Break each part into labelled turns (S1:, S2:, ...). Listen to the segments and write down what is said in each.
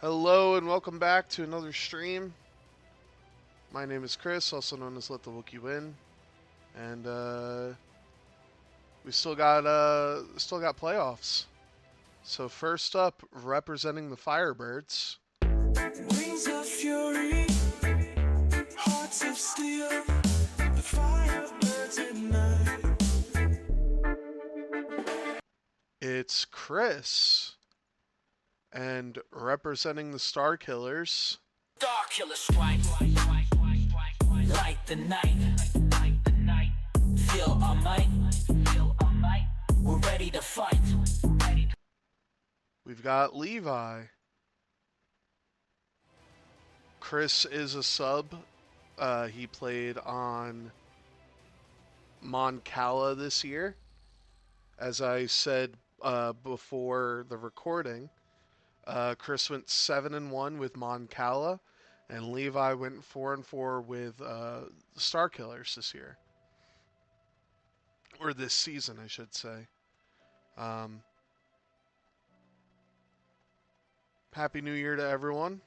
S1: Hello and welcome back to another stream. My name is Chris, also known as Let the Wookie Win, and we still got playoffs. So first up, representing the Firebirds,
S2: Wings of fury, hearts of steel, the firebirds at night.
S1: it's Chris, and representing the Starkillers,
S2: Starkillers strike, light the night, feel our might, we're ready to fight.
S1: we've got Levi. Chris is a sub. He played on Mon Cala this year. As I said before the recording, Chris went 7-1 with Mon Cala, and Levi went 4-4 with the Starkillers this year, or this season, I should say. Um, Happy New Year to everyone,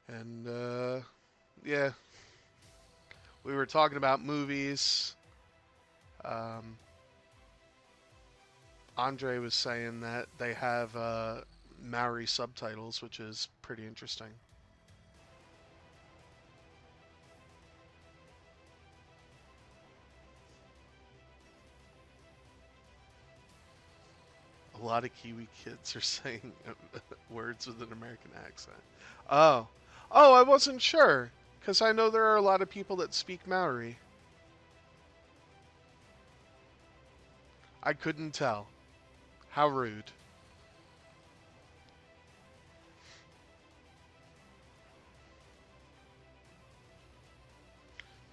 S1: and yeah, we were talking about movies. Um, Andre was saying that they have Maori subtitles, which is pretty interesting. A lot of Kiwi kids are saying words with an American accent. Oh. Oh, I wasn't sure. Because I know there are a lot of people that speak Maori. I couldn't tell. How rude.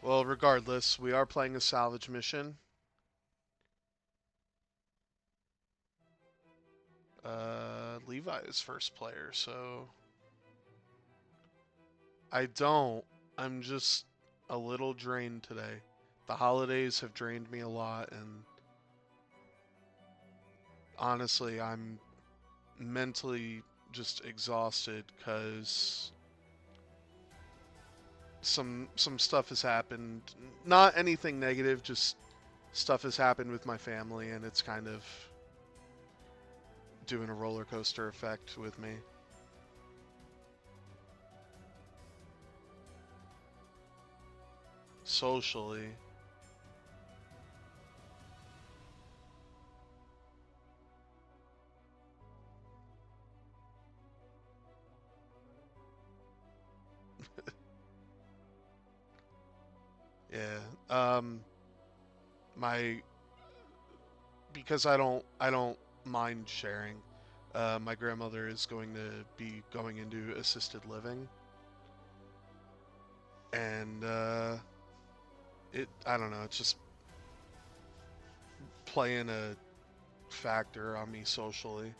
S1: Well, regardless, we are playing a salvage mission. Levi is first player, so I don't. I'm just a little drained today. The holidays have drained me a lot, and honestly, I'm mentally just exhausted because some stuff has happened. Not anything negative, just stuff has happened with my family, and it's kind of doing a roller coaster effect with me. Socially. Yeah. My because I don't mind sharing. My grandmother is going to be going into assisted living, and I don't know. It's just playing a factor on me socially.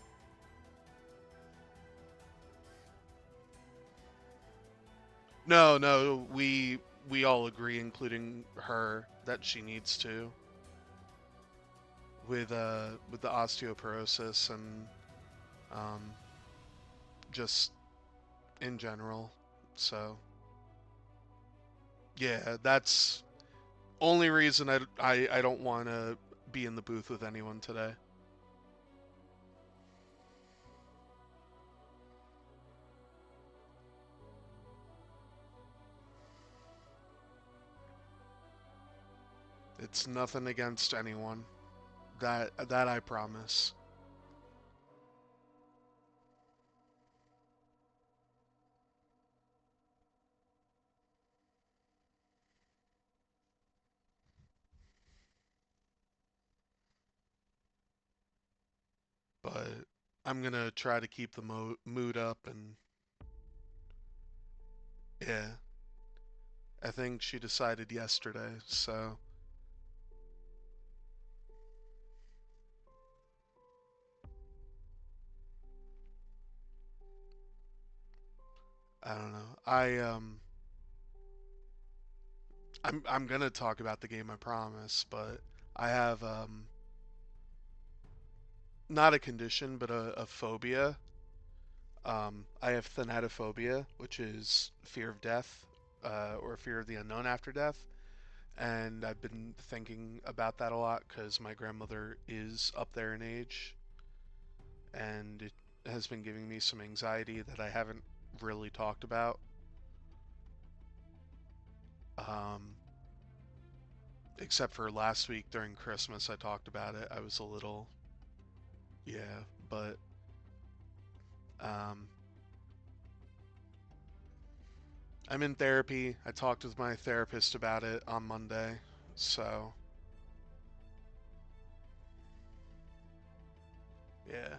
S1: No, no, we all agree, including her, that she needs to with the osteoporosis and um, just in general. So yeah, that's only reason I don't want to be in the booth with anyone today. It's nothing against anyone. That I promise. But I'm gonna try to keep the mood up, and yeah, I think she decided yesterday, so I don't know. I'm gonna talk about the game, I promise, but I have not a condition, but a phobia. I have thanatophobia, which is fear of death, or fear of the unknown after death. And I've been thinking about that a lot because my grandmother is up there in age, and it has been giving me some anxiety that I haven't really talked about. Um, except for last week during Christmas, I talked about it. I was a little, yeah, but um, I'm in therapy. I talked with my therapist about it on Monday, so yeah.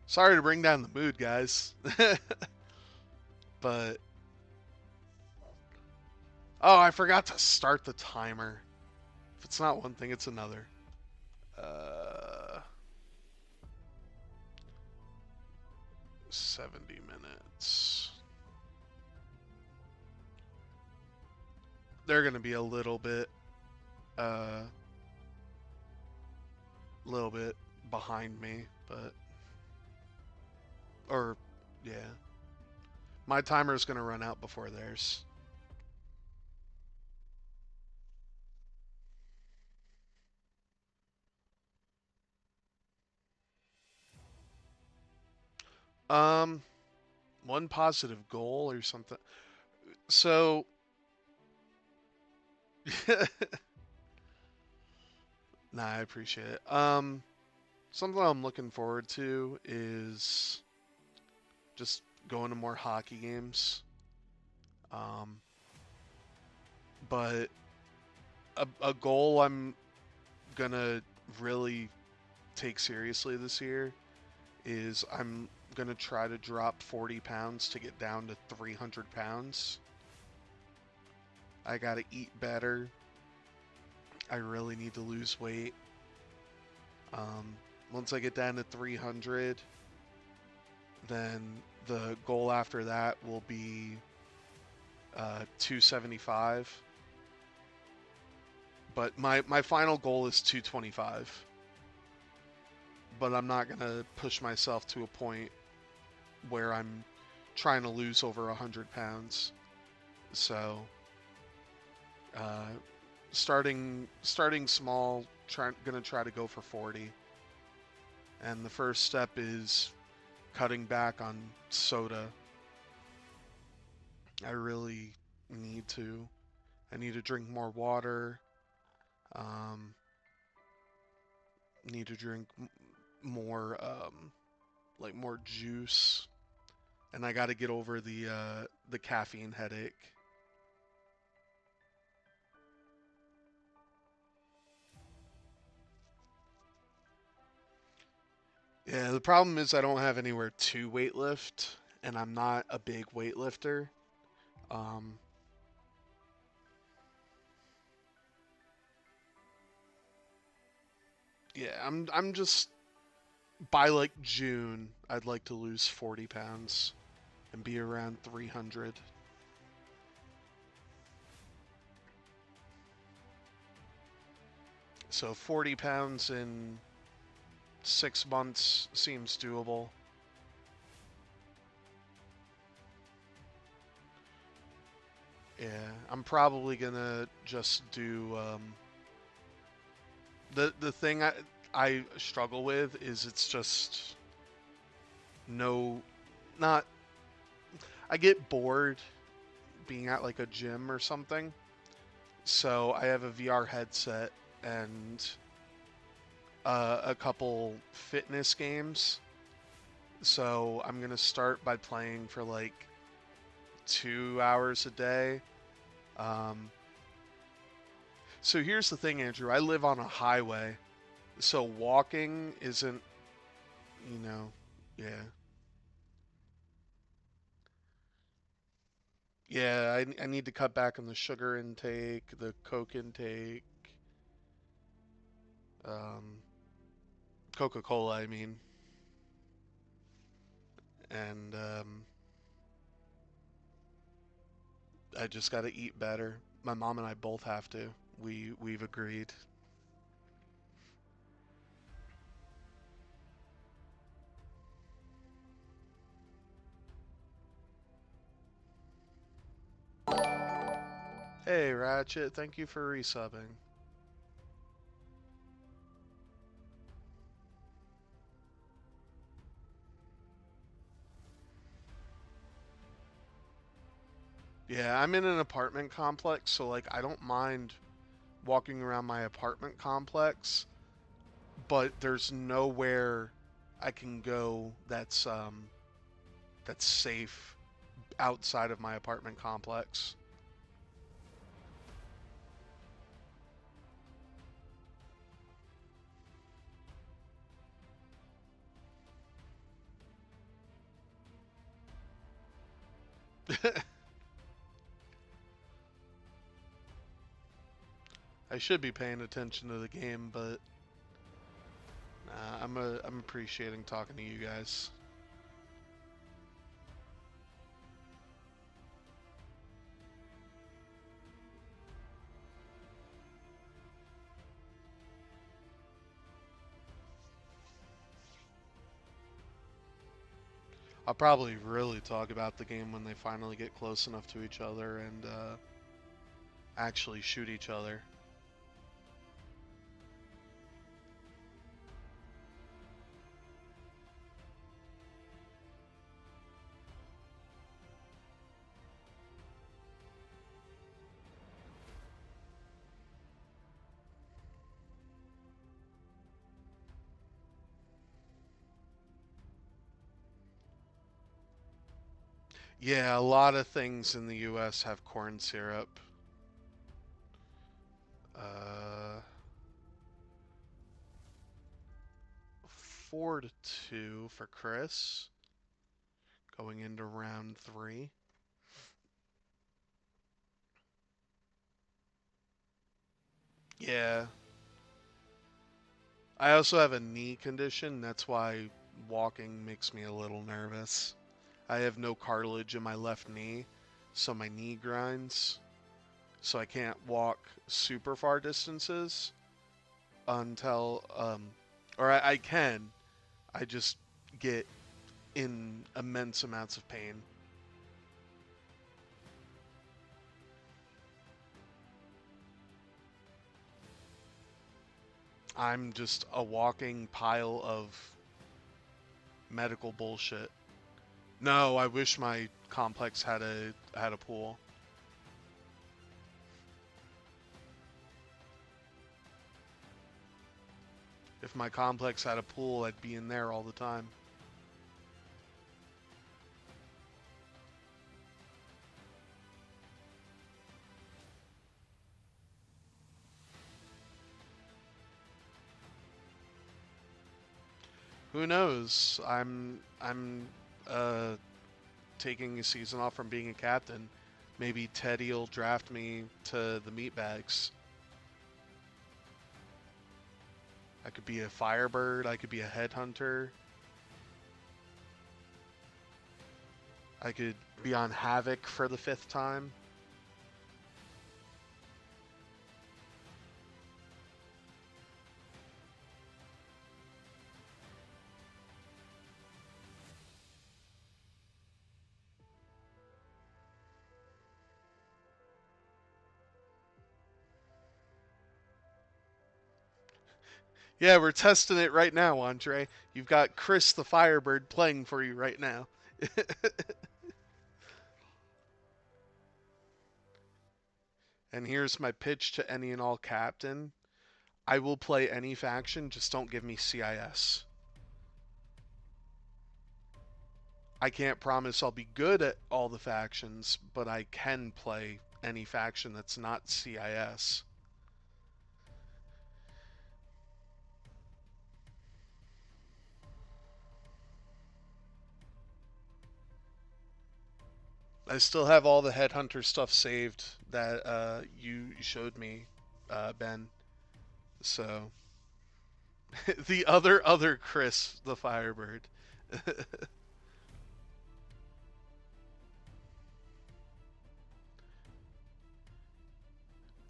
S1: Sorry to bring down the mood, guys. But oh, I forgot to start the timer. If it's not one thing, it's another. Uh, 70 minutes. They're gonna be uh, little bit behind me, but or yeah, my timer is gonna run out before theirs. Um, one positive goal or something. So, nah, I appreciate it. Something I'm looking forward to is just going to more hockey games. Um, but a goal I'm gonna really take seriously this year is I'm gonna try to drop 40 pounds to get down to 300 pounds. I gotta eat better. I really need to lose weight. Um, Once I get down to 300, then the goal after that will be 275. But my final goal is 225. But I'm not going to push myself to a point where I'm trying to lose over 100 pounds. So, uh, starting small, gonna try to go for 40. And the first step is cutting back on soda. I really need to. I need to drink more water. Um, need to drink more, like more juice, and I got to get over the caffeine headache. Yeah, the problem is I don't have anywhere to weightlift, and I'm not a big weightlifter. Um, yeah, I'm just by like June, I'd like to lose 40 pounds and be around 300. So 40 pounds in 6 months seems doable. Yeah, I'm probably gonna just do the thing I struggle with is it's just no not I get bored being at like a gym or something. So I have a VR headset and a couple fitness games. So I'm gonna start by playing for like 2 hours a day. Um, so here's the thing, Andrew. I live on a highway, so walking isn't, you know, yeah, yeah. I need to cut back on the sugar intake, the Coke intake, um, Coca-Cola. I mean, and I just got to eat better. My mom and I both have to. We've agreed. Hey Ratchet, thank you for resubbing. Yeah, I'm in an apartment complex, so like I don't mind walking around my apartment complex, but there's nowhere I can go that's safe outside of my apartment complex. I should be paying attention to the game, but nah, I'm appreciating talking to you guys. I'll probably really talk about the game when they finally get close enough to each other and actually shoot each other. Yeah, a lot of things in the US have corn syrup. Uh, 4-2 for Chris. Going into round 3. Yeah. I also have a knee condition. That's why walking makes me a little nervous. I have no cartilage in my left knee, so my knee grinds. So I can't walk super far distances until, or I can. I just get in immense amounts of pain. I'm just a walking pile of medical bullshit. No, I wish my complex had a pool. If my complex had a pool, I'd be in there all the time. Who knows? I'm uh taking a season off from being a captain. Maybe Teddy'll draft me to the meatbags. I could be a Firebird. I could be a headhunter. I could be on Havoc for the 5th time. Yeah, we're testing it right now, Andre. You've got Chris the Firebird playing for you right now. And here's my pitch to any and all captain. I will play any faction, just don't give me CIS. I can't promise I'll be good at all the factions, but I can play any faction that's not CIS. I still have all the Headhunter stuff saved that you showed me, Ben. So the other Chris, the Firebird.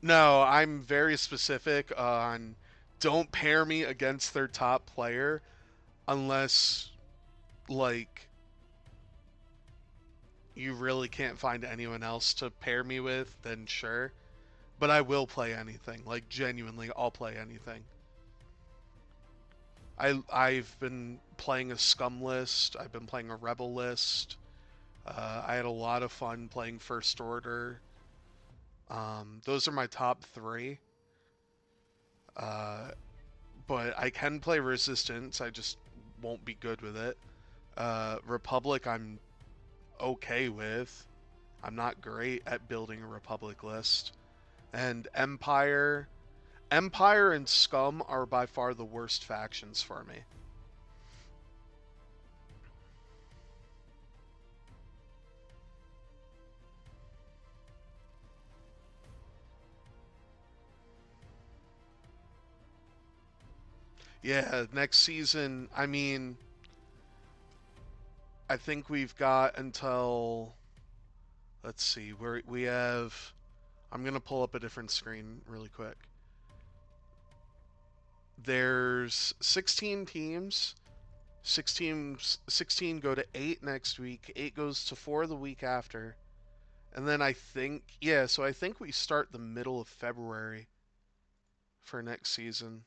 S1: No, I'm very specific on don't pair me against their top player unless like you really can't find anyone else to pair me with, then sure. But I will play anything. Like genuinely, I'll play anything. I've been playing a scum list. I've been playing a rebel list. I had a lot of fun playing first order. Those are my top three. Uh, but I can play resistance. I just won't be good with it. Republic, I'm okay with. I'm not great at building a Republic list. And Empire and Scum are by far the worst factions for me. Yeah, next season, I mean, I think we've got until let's see, we have I'm going to pull up a different screen really quick. There's 16 teams. 16 go to 8 next week. 8 goes to 4 the week after. And then I think, yeah, so I think we start the middle of February for next season.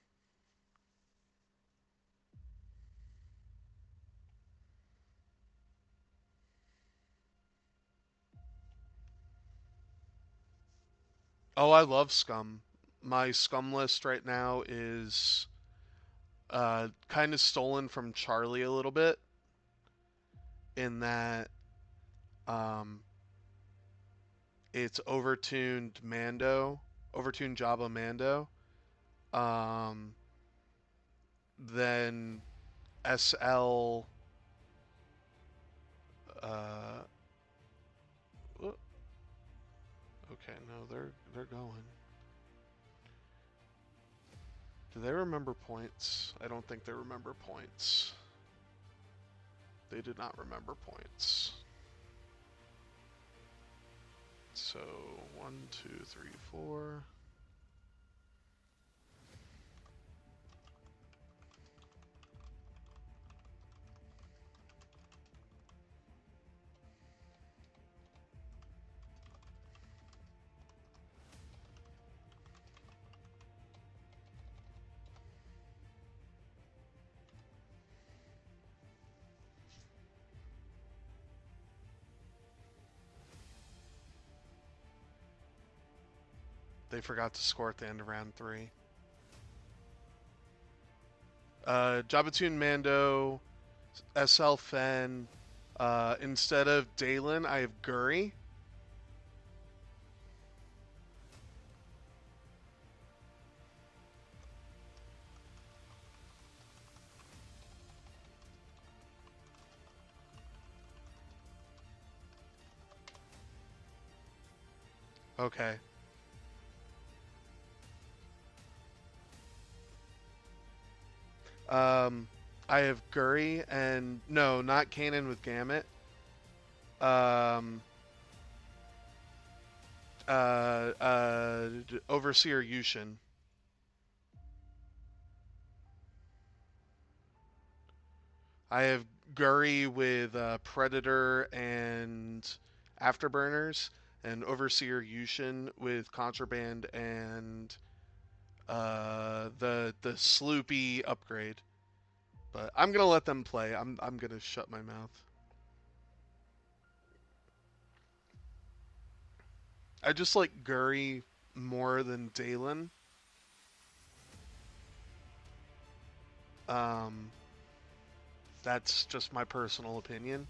S1: Oh, I love Scum. My Scum list right now is kind of stolen from Charlie a little bit in that um, it's overtuned Jabba Mando, um, then SL. Uh, okay, no, they're going. Do they remember points? I don't think they remember points. They did not remember points. So 1, 2, 3, 4. They forgot to score at the end of round 3. Jabbatun Mando, SL Fen. Instead of Dalen, I have Guri. Okay. Um, I have Guri and no, not Kanan with Gamut. Um, Overseer Yushin. I have Guri with Predator and Afterburners, and Overseer Yushin with Contraband and the Sloopy upgrade. But I'm gonna let them play. I'm gonna shut my mouth. I just like Guri more than Dalen. Um, that's just my personal opinion.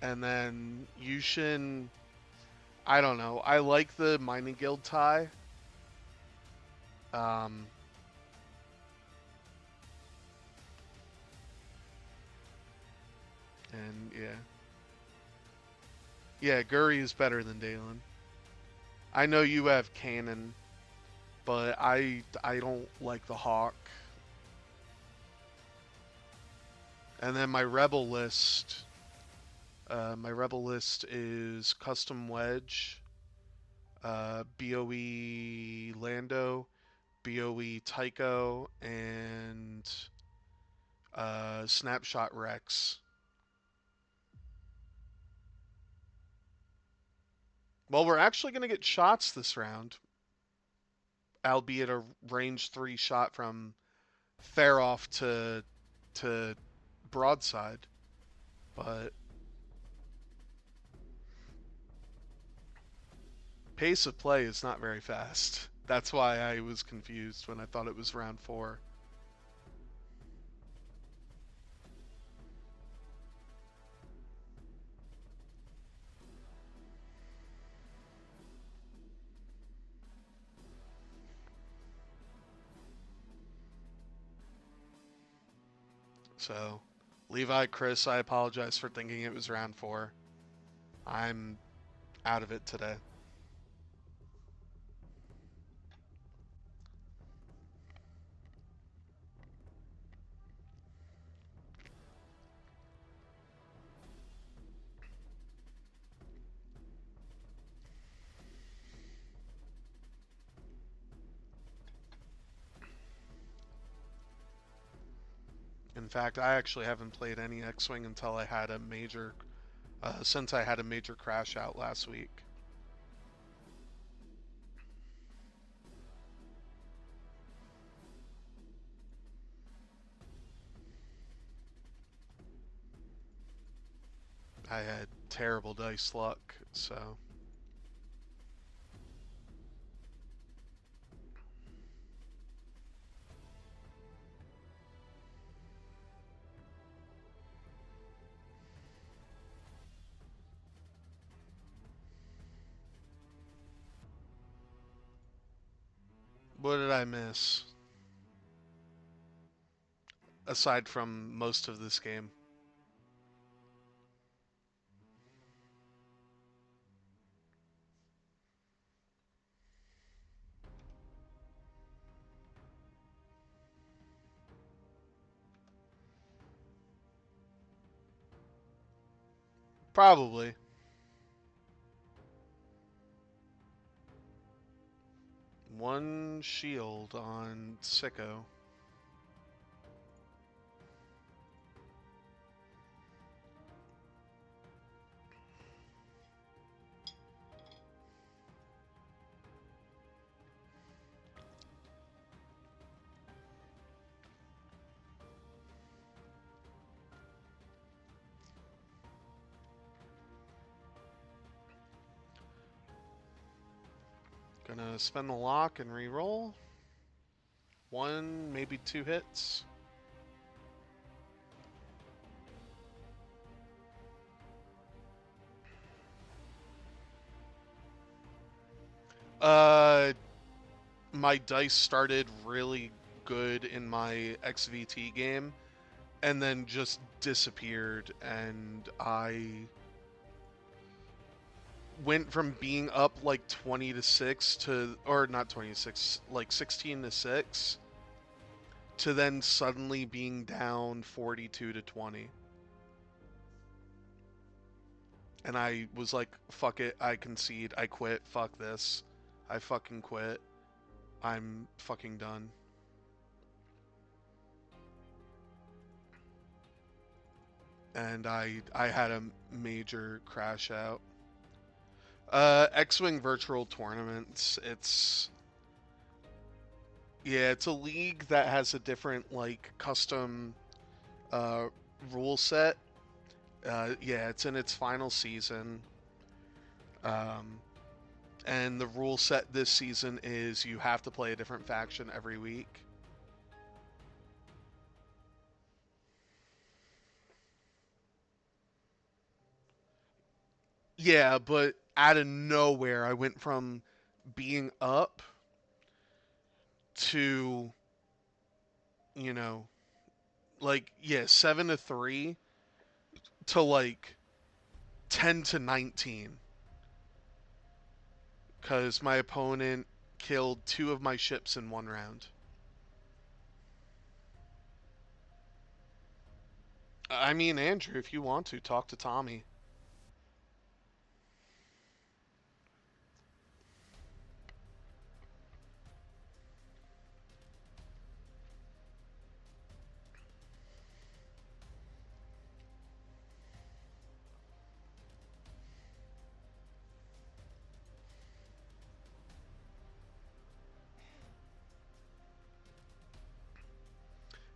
S1: And then Yushin, I don't know. I like the Mining Guild tie. Um, and yeah, Guri is better than Dalen. I know you have Kanan, but I don't like the Hawk. And then my rebel list is custom wedge, BOE Lando, BOE Tycho, and Snapshot Rex. Well, we're actually going to get shots this round, albeit a range 3 shot from fair off to broadside. But pace of play is not very fast. That's why I was confused when I thought it was round 4. So, Levi, Chris, I apologize for thinking it was round 4. I'm out of it today. In fact, I actually haven't played any X-Wing until I had a major, since I had a major crash out last week. I had terrible dice luck, so. What did I miss? Aside from most of this game. Probably. One shield on Sicko. Gonna spend the lock and re-roll. 1, maybe 2 hits. Uh, my dice started really good in my XVT game and then just disappeared, and I went from being up like 20 to 6 to, or not 20 to 6, like 16 to 6 to then suddenly being down 42 to 20. And I was like, fuck it, I concede, I quit, fuck this. I fucking quit. I'm fucking done. And I had a major crash out. X-Wing virtual tournaments. It's a league that has a different like custom uh, rule set. It's in its final season. Um, and the rule set this season is you have to play a different faction every week. Yeah, but out of nowhere, I went from being up to, you know, like, 7 to 3 to like 10 to 19. Because my opponent killed 2 of my ships in 1 round. I mean, Andrew, if you want to talk to Tommy.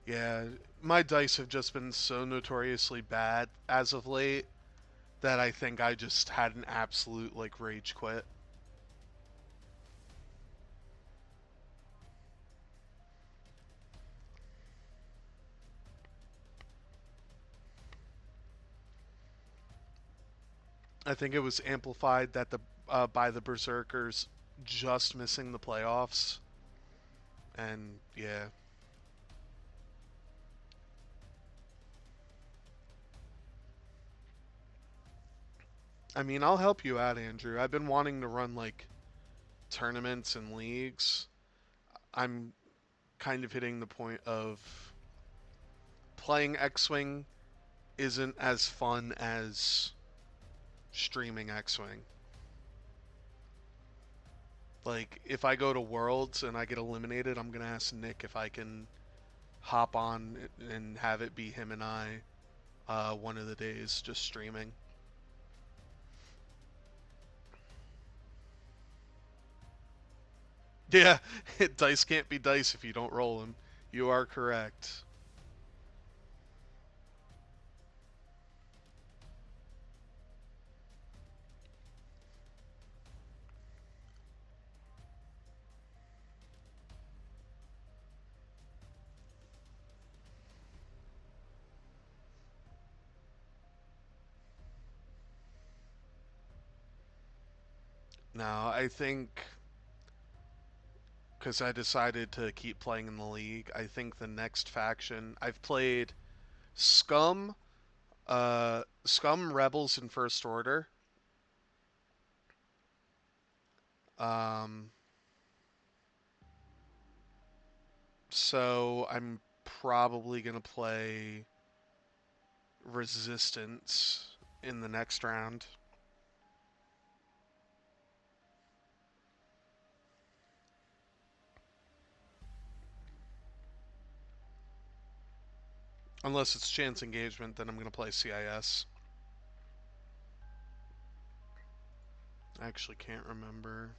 S1: Yeah, my dice have just been so notoriously bad as of late that I think I just had an absolute like rage quit. I think it was amplified that the by the Berserkers just missing the playoffs, and yeah. I mean, I'll help you out, Andrew. I've been wanting to run like tournaments and leagues. I'm kind of hitting the point of playing X-Wing isn't as fun as streaming X-Wing. Like, if I go to Worlds and I get eliminated, I'm gonna ask Nick if I can hop on and have it be him and I one of the days just streaming. Yeah, dice can't be dice if you don't roll them. You are correct. Now, I think because I decided to keep playing in the league, I think the next faction I've played Scum, Scum Rebels in First Order. Um, so I'm probably gonna play Resistance in the next round. Unless it's chance engagement, then I'm gonna play CIS. I actually can't remember.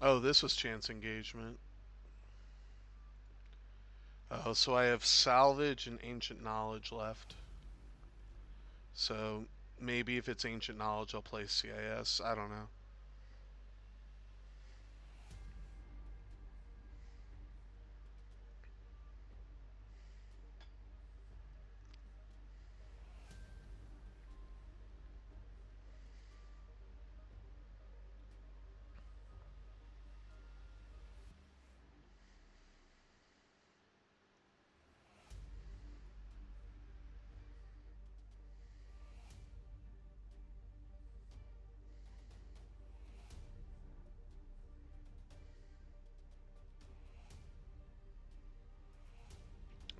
S1: Oh, this was chance engagement. Oh, so I have salvage and ancient knowledge left. So maybe if it's ancient knowledge, I'll play CIS. I don't know.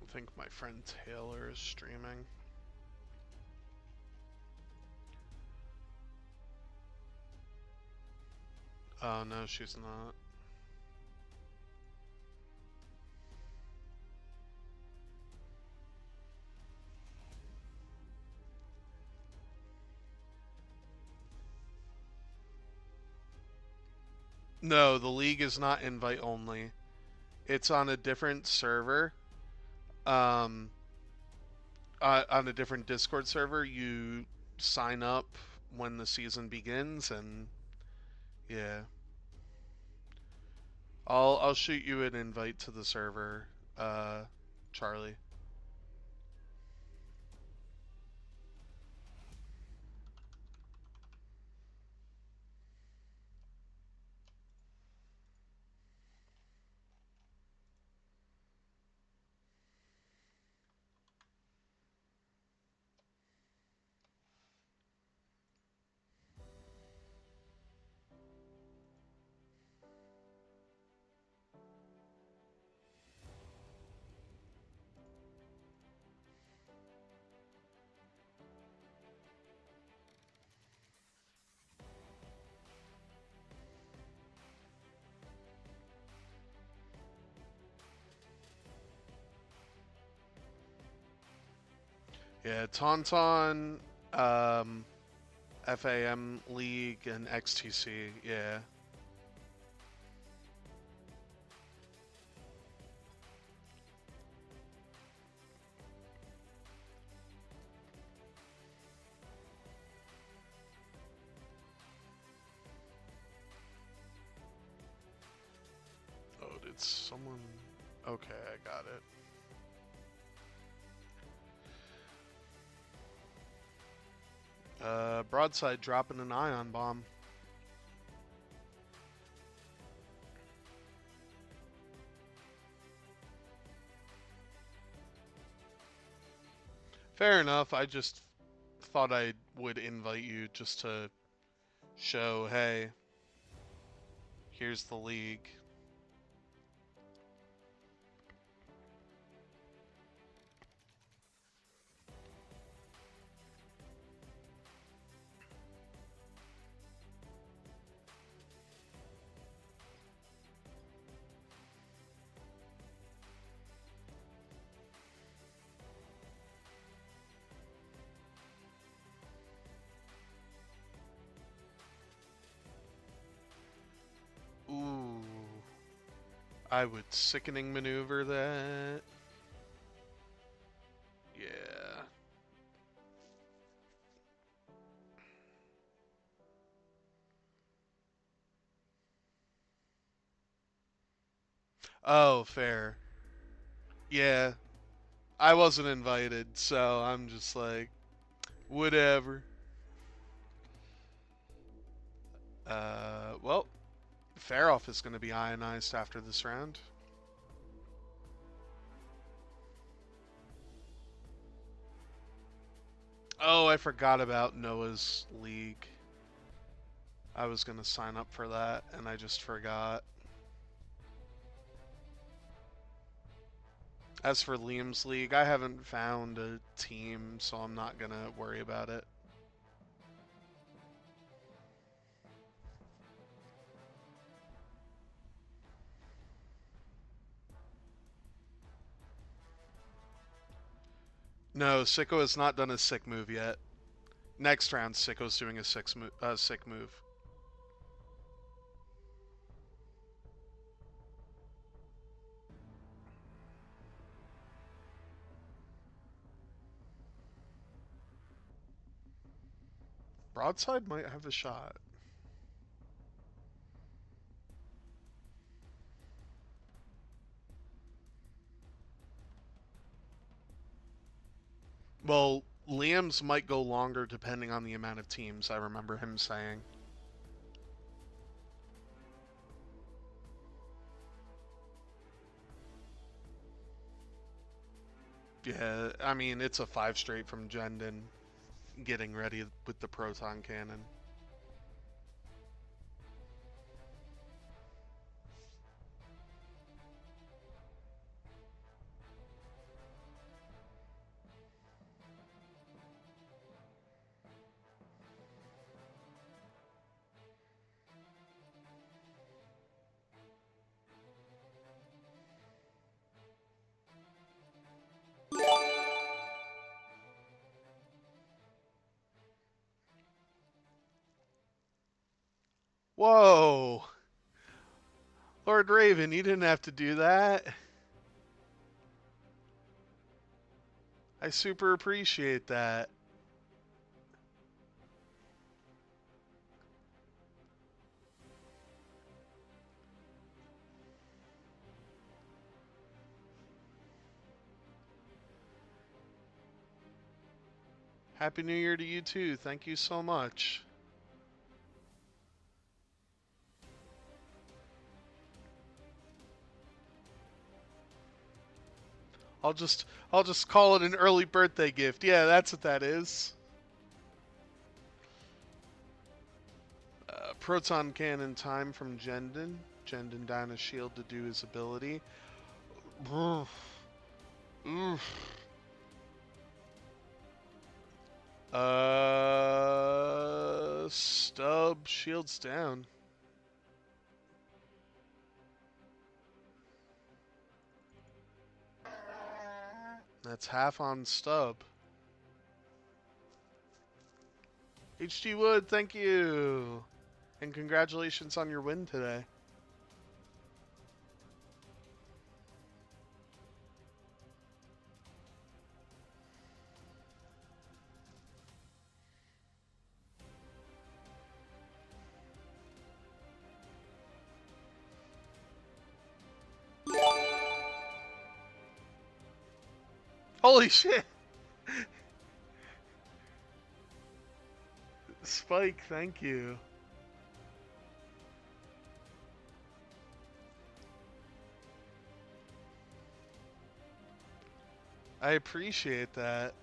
S1: I think my friend Taylor is streaming. Oh, no, she's not. No, the league is not invite only. It's on a different server. Um, on a different Discord server, you sign up when the season begins, and yeah, I'll shoot you an invite to the server, Charlie. Yeah, Tauntaun, FAM League, and XTC. Yeah. Oh, did someone? Okay, I got it. Broadside dropping an ion bomb. Fair enough. I just thought I would invite you just to show, hey, here's the league. Ooh. I would sickening maneuver that. Yeah. Oh, fair. Yeah. I wasn't invited, so I'm just like, whatever. Well, Faroff is going to be ionized after this round. Oh, I forgot about Noah's League. I was going to sign up for that, and I just forgot. As for Liam's League, I haven't found a team, so I'm not going to worry about it. No, Sicko has not done a sick move yet. Next round, Sicko's doing a sick move. Broadside might have a shot. Well, Liam's might go longer depending on the amount of teams, I remember him saying. Yeah, I mean, it's a 5 straight from Jendon getting ready with the proton cannon. Whoa! Lord Raven, you didn't have to do that. I super appreciate that. Happy New Year to you too. Thank you so much. I'll just call it an early birthday gift. Yeah, that's what that is. Proton cannon time from Jendon. Jendon down a shield to do his ability. Oof. Oof. Stub shields down. That's half on Stub. HG Wood, thank you. And congratulations on your win today. Holy shit! Spike, thank you. I appreciate that.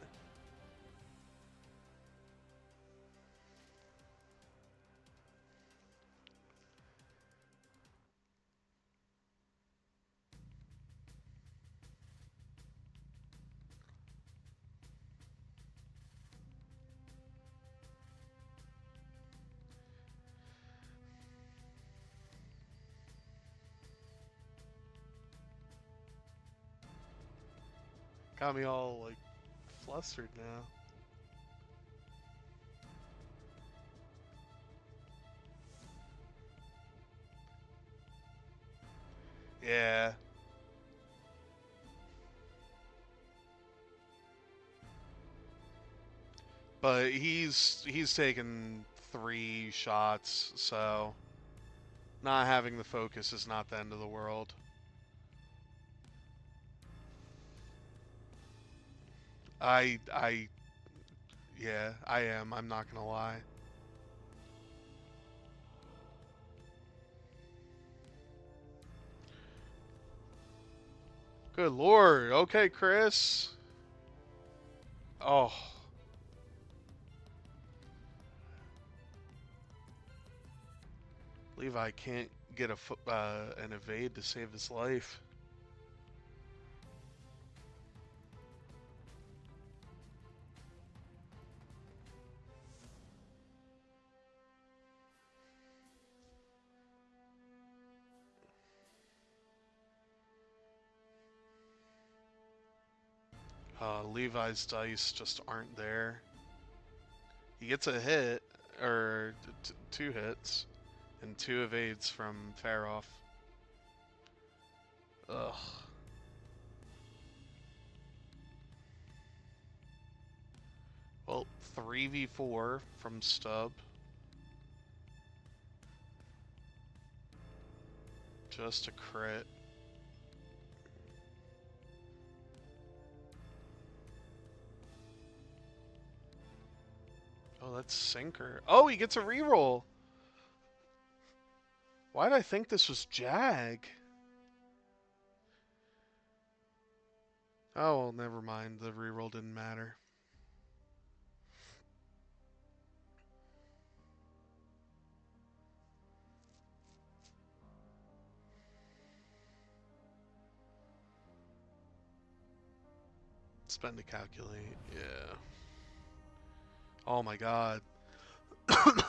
S1: Got me all, like, flustered now. Yeah. But he's taken 3 shots, so not having the focus is not the end of the world. I yeah, I am. I'm not gonna lie. Good lord. Okay, Chris. Oh, Levi can't get an evade to save his life. Levi's dice just aren't there. He gets a hit, or 2 hits, and 2 evades from Faroff. Ugh. Well, 3v4 from Stub. Just a crit. Oh, that's Sinker. Oh, he gets a reroll. Why'd I think this was Jag? Oh, well, never mind. The reroll didn't matter. Spend to calculate. Yeah. Oh my god. I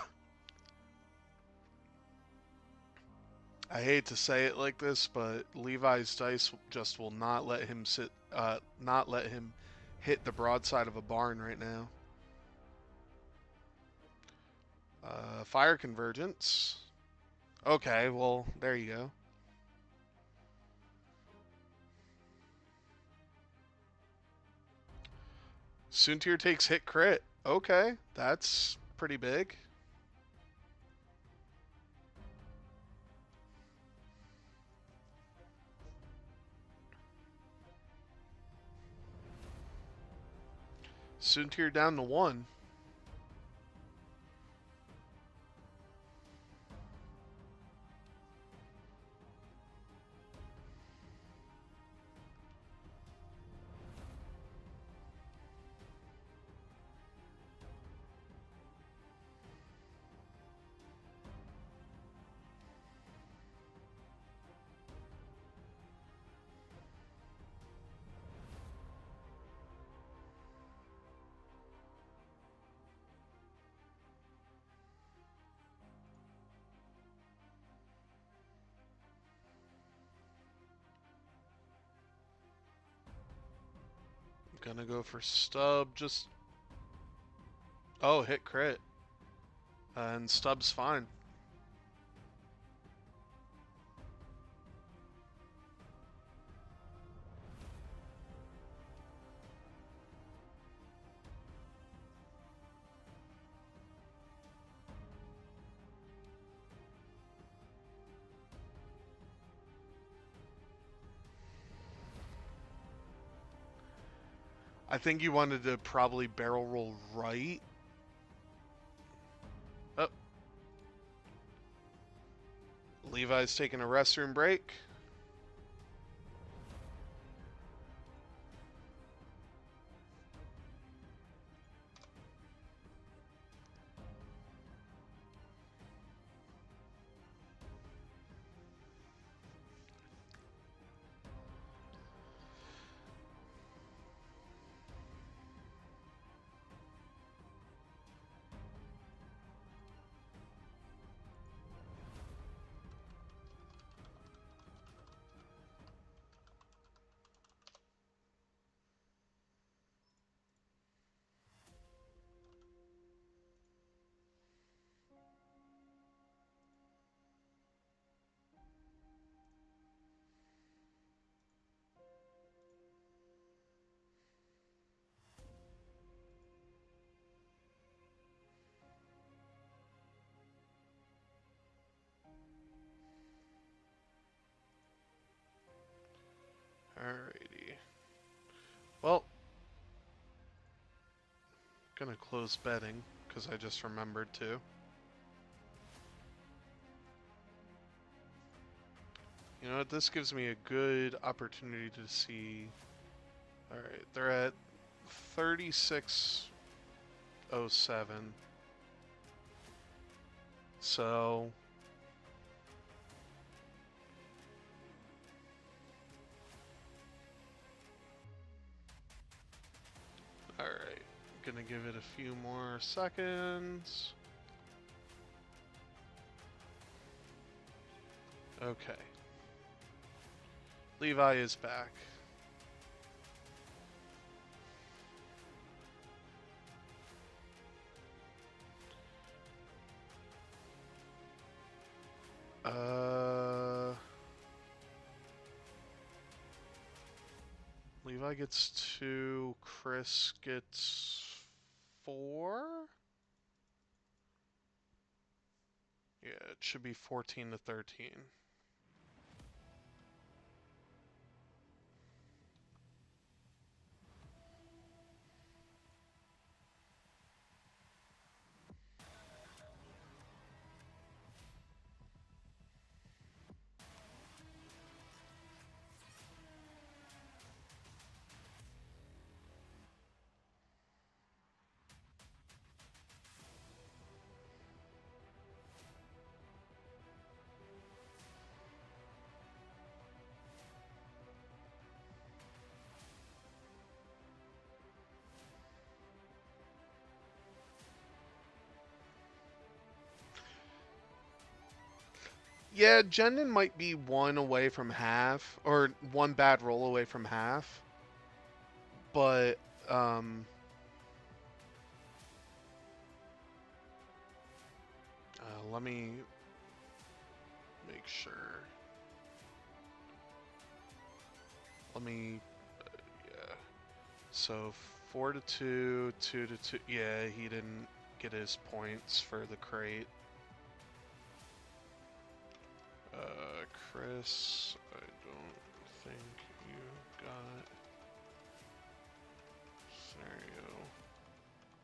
S1: hate to say it like this, but Levi's dice just will not let him not let him hit the broadside of a barn right now. Fire convergence. Okay, well, there you go. Soontir takes hit crit. Okay, that's pretty big. Soontir down to 1. Gonna go for Stub. Just. Oh, hit crit. And Stubb's fine. I think you wanted to probably barrel roll right. Oh, Levi's taking a restroom break. Alrighty. Well, gonna close betting because I just remembered to. You know what? This gives me a good opportunity to see. Alright, they're at 3607. So. Alright, gonna give it a few more seconds. Okay. Levi is back. Levi gets 2, Chris gets 4? Yeah, it should be 14 to 13. Yeah, Jendon might be one away from half, or one bad roll away from half. But, let me make sure. Let me, yeah. So 4 to 2, 2 to 2. Yeah, he didn't get his points for the crate. Chris, I don't think you got scenario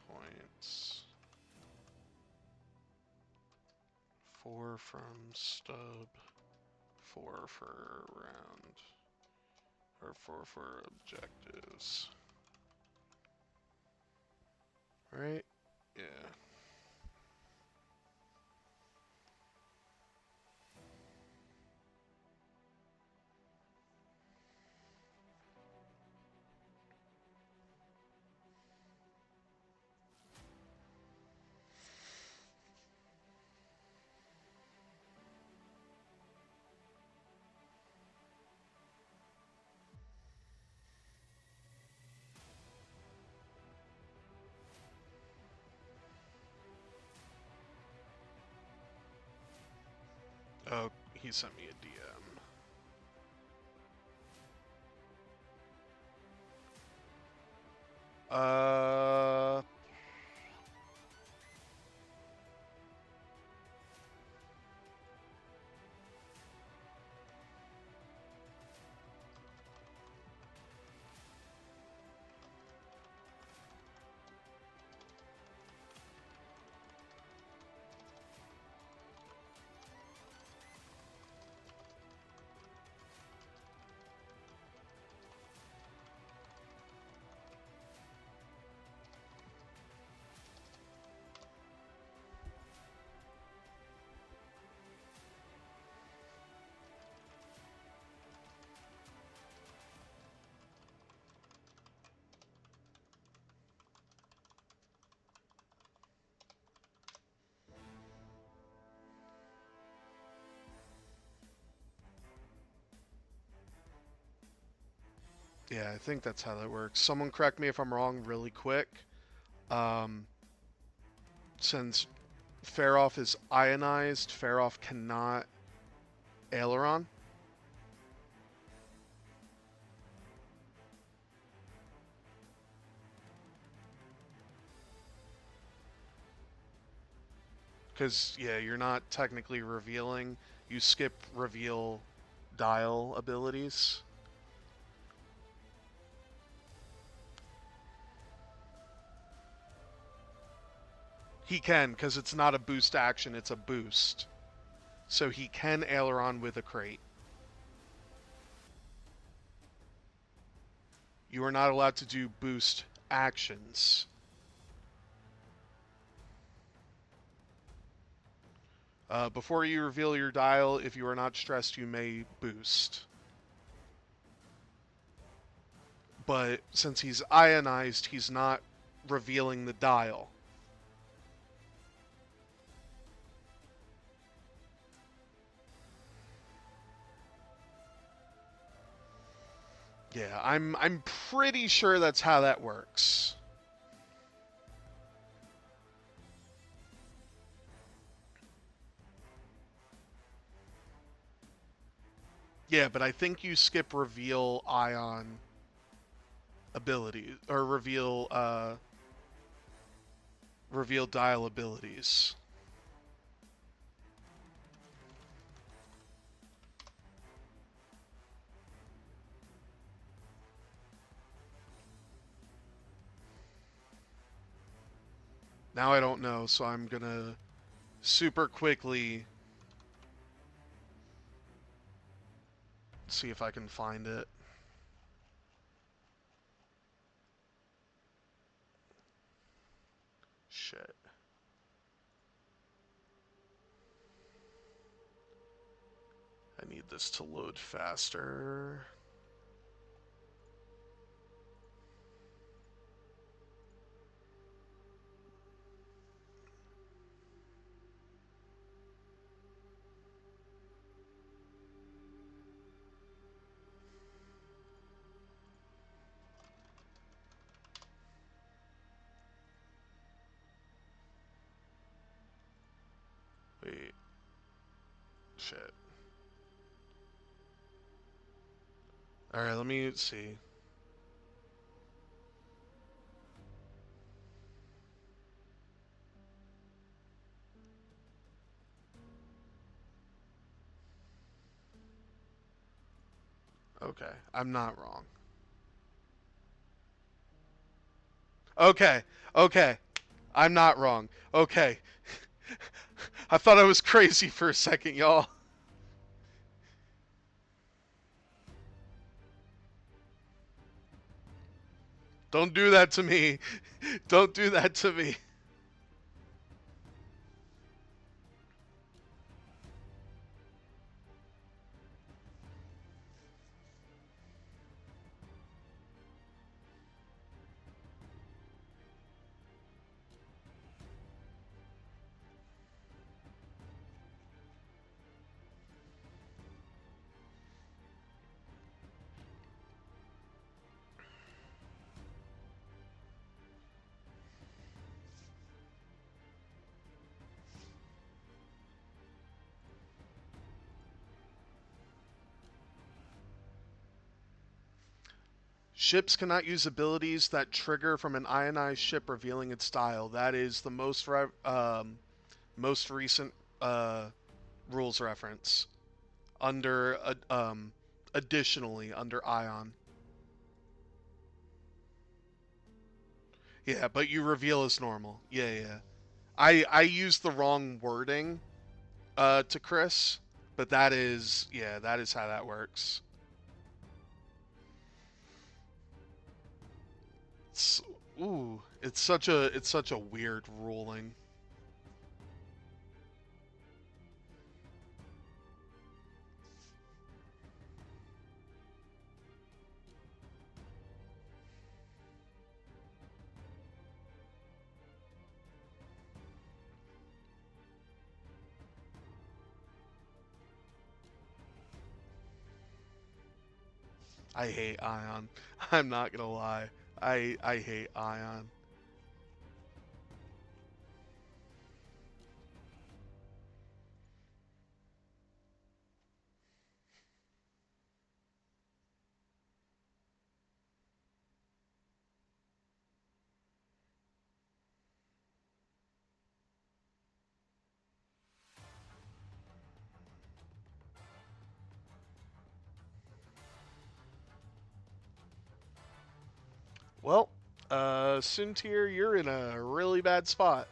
S1: points. 4 from Stub, 4 for round, or 4 for objectives. Right? Yeah. Oh, he sent me a DM. Uh, yeah, I think that's how that works. Someone correct me if I'm wrong really quick. Um, since Faroff is ionized, Faroff cannot aileron. Because, yeah, you're not technically revealing. You skip reveal dial abilities. He can, because it's not a boost action, it's a boost. So he can aileron with a crate. You are not allowed to do boost actions. Before you reveal your dial, if you are not stressed, you may boost. But since he's ionized, he's not revealing the dial. Yeah, I'm pretty sure that's how that works. Yeah, but I think you skip reveal ion abilities or reveal dial abilities. Now I don't know, so I'm gonna super quickly see if I can find it. Shit. I need this to load faster. Wait. Shit. Alright, let me see. Okay, I'm not wrong. Okay, okay, I'm not wrong. Okay. I thought I was crazy for a second, y'all. Don't do that to me. Don't do that to me. Ships cannot use abilities that trigger from an ionized ship revealing its style. That is the most recent rules reference under additionally under Ion. Yeah, but you reveal as normal. Yeah, yeah. I used the wrong wording to Chris, but that is how that works. It's, ooh, it's such a weird ruling. I hate Ion. I'm not gonna lie. I hate Ion. Well, Suntier, you're in a really bad spot.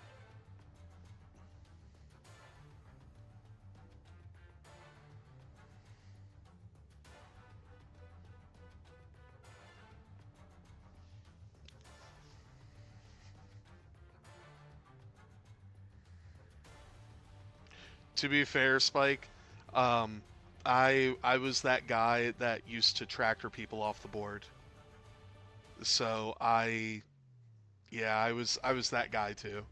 S1: To be fair, Spike, um, I was that guy that used to tractor people off the board. So yeah, I was that guy too.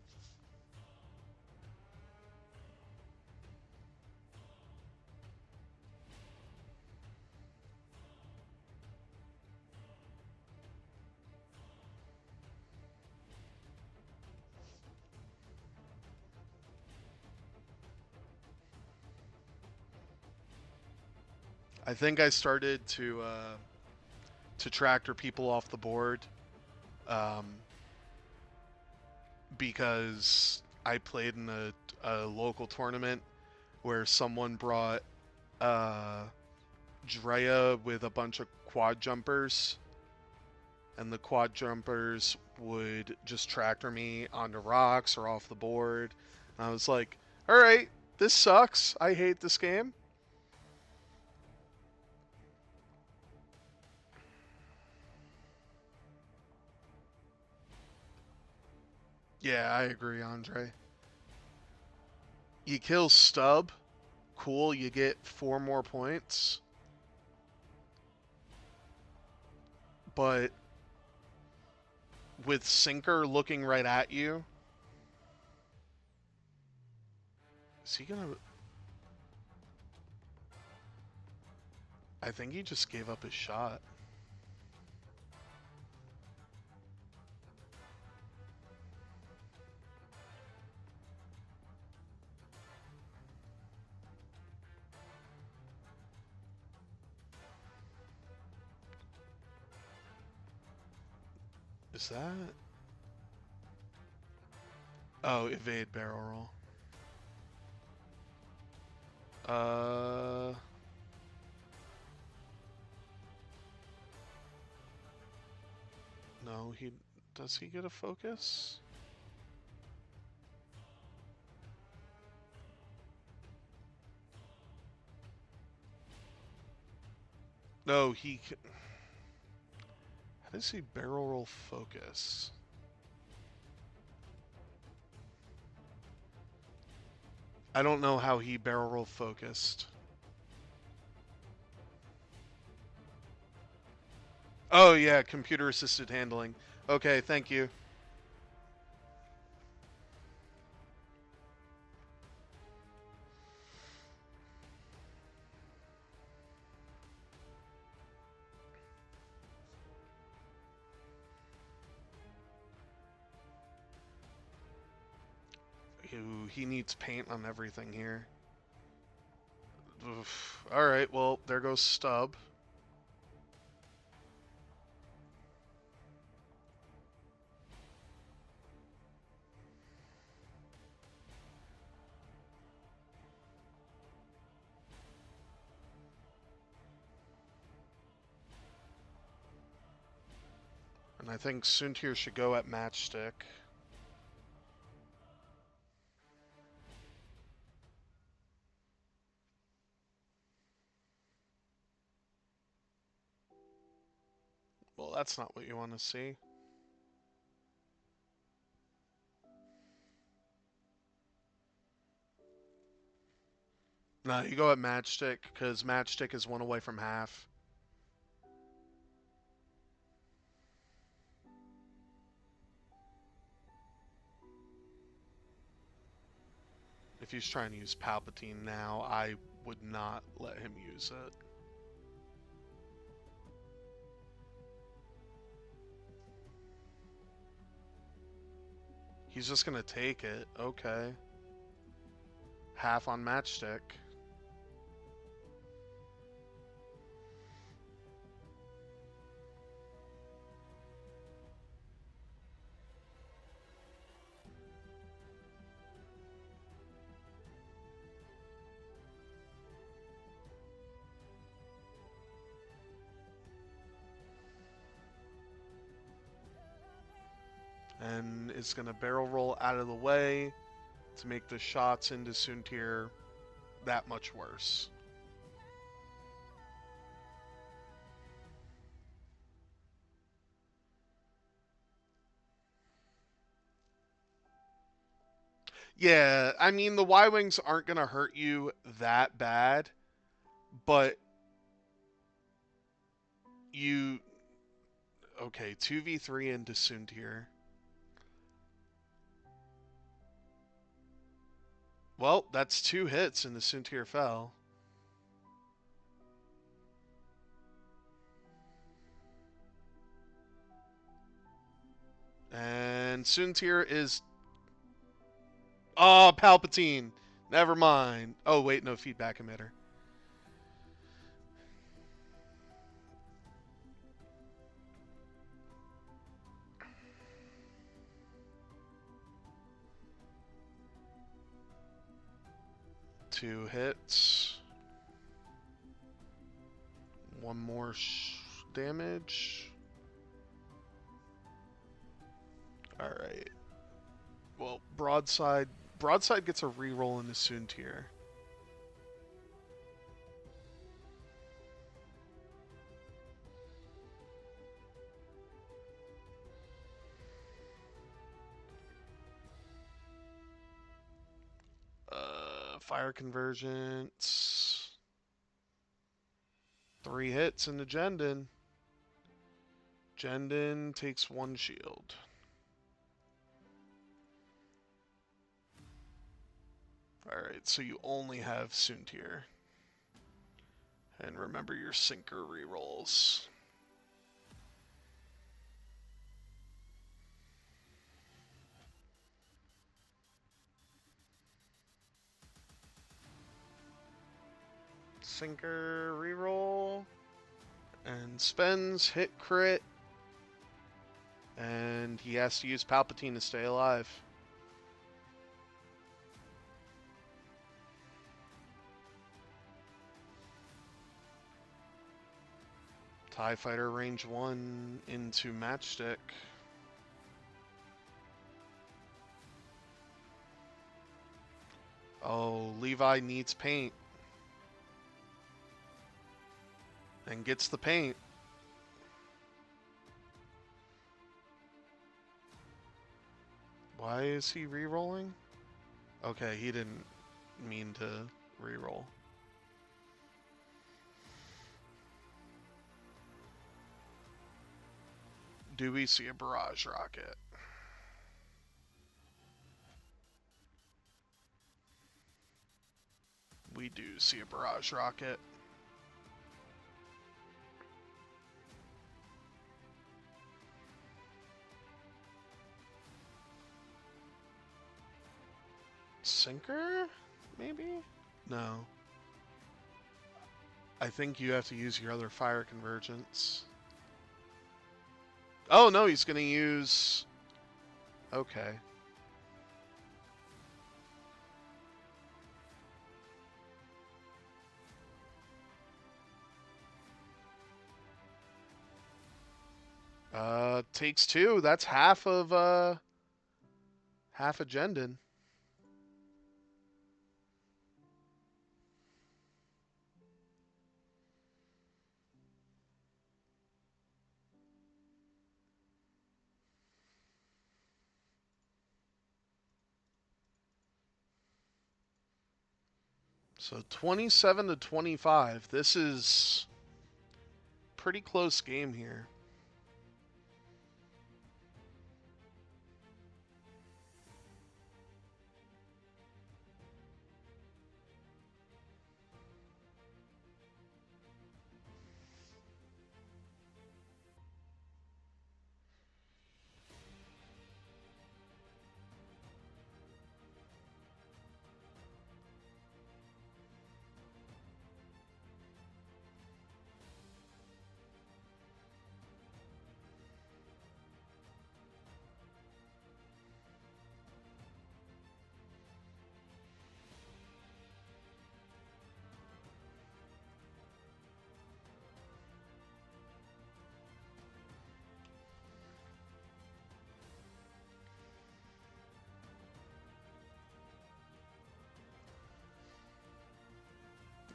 S1: I think I started to tractor people off the board um, because I played in a local tournament where someone brought uh, Drea with a bunch of quad jumpers, and the quad jumpers would just tractor me onto rocks or off the board. And I was like, all right, this sucks. I hate this game. Yeah, I agree, Andre. You kill Stub, cool, you get 4 more points. But with Sinker looking right at you, is he gonna. I think he just gave up his shot. Is that. Oh, evade barrel roll. Uh. No, he. Does he get a focus? No, he. How does he barrel roll focus? I don't know how he barrel roll focused. Oh, yeah, computer assisted handling. Okay, thank you. Ooh, he needs paint on everything here. Oof. All right, well, there goes Stub. And I think Suntir should go at Matchstick. Well, that's not what you want to see. No, you go at Matchstick, because Matchstick is one away from half. If he's trying to use Palpatine now, I would not let him use it. He's just going to take it. Okay. Half on Matchstick. And is going to barrel roll out of the way to make the shots into Suntir that much worse. Yeah, I mean, the Y-Wings aren't going to hurt you that bad, but you... Okay, 2v3 into Suntir. Well, that's 2 hits into Suntir fell. And Suntir is... Oh, Palpatine. Never mind. Oh, wait, no feedback emitter. Two hits. One more damage. Alright. Well, Broadside gets a reroll into Suntir. Fire Convergence. 3 hits into Jendon. Jendon takes 1 shield. Alright, so you only have Suntir. And remember your sinker rerolls. Sinker reroll. And spends, hit crit. And he has to use Palpatine to stay alive. TIE Fighter range 1 into Matchstick. Oh, Levi needs paint. And gets the paint. Why is he re-rolling? Okay, he didn't mean to re-roll. Do we see a barrage rocket? We do see a barrage rocket. Sinker? Maybe? No. I think you have to use your other fire convergence. Oh, no, he's going to use... Okay. Takes two. That's half of Jendon. So 27 to 25. This is pretty close game here.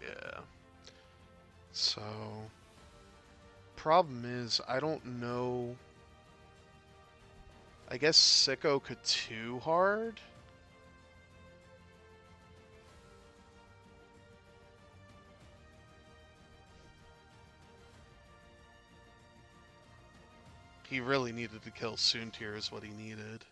S1: Yeah. So, problem is, I don't know. I guess Sicko could too hard. He really needed to kill Soontir is what he needed.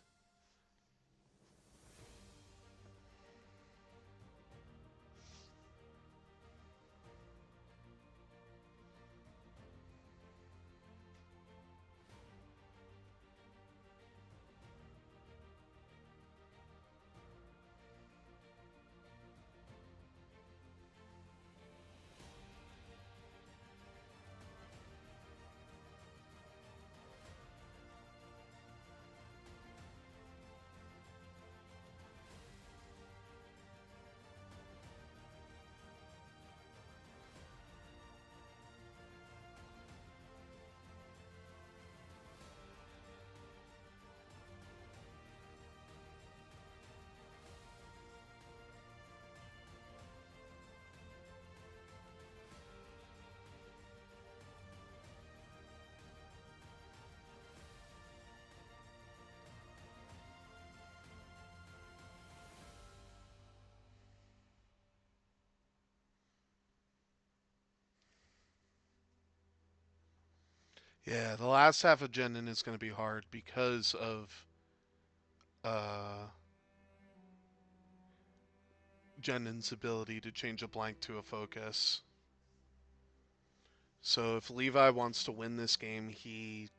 S1: Yeah, the last half of Jendon is going to be hard because of uh, Jendon's ability to change a blank to a focus. So if Levi wants to win this game, he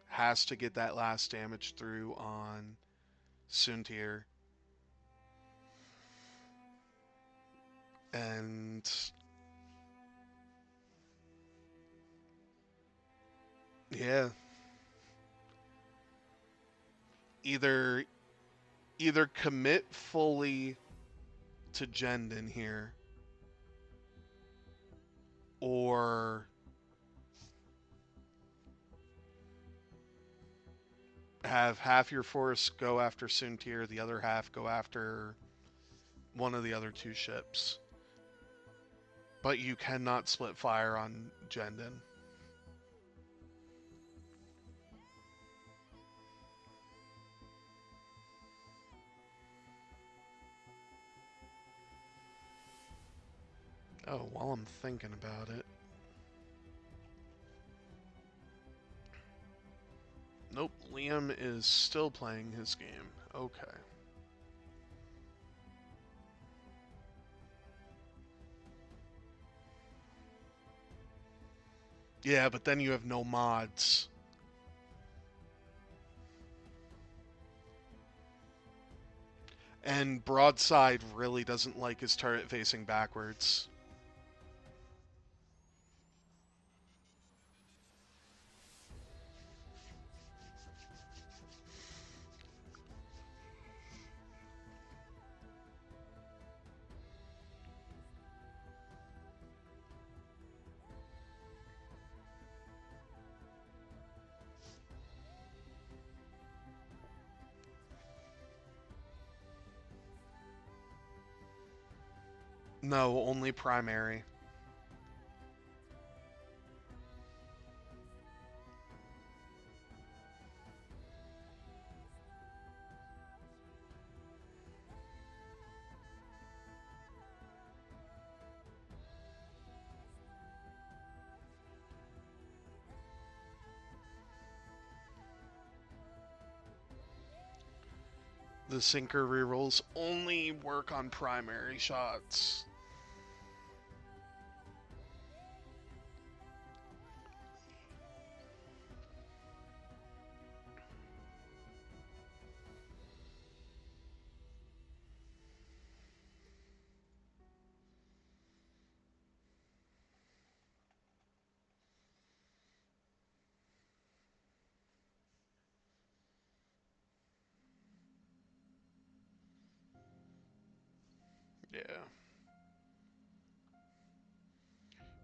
S1: has to get that last damage through on Soontir. And yeah, either commit fully to Jendon here or have half your force go after Soontir, the other half go after one of the other two ships. But you cannot split fire on Jendon. Oh, while I'm thinking about it. Nope, Liam is still playing his game. Okay. Yeah, but then you have no mods. And Broadside really doesn't like his turret facing backwards. No, only primary. The sinker rerolls only work on primary shots. Yeah.